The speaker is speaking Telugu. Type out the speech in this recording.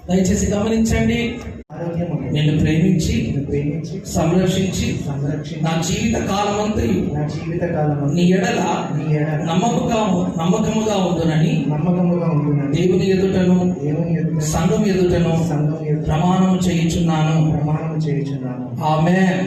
దయచేసి గమనించండి. నిన్ను ప్రేమించి సంరక్షించి నా జీవిత కాలమంతయు నీ ఎడల నమ్మకముగా ఉండునని దేవుని ఎదుటను సంఘం ఎదుటను ప్రమాణం చేయుచున్నాను. ఆమేన్.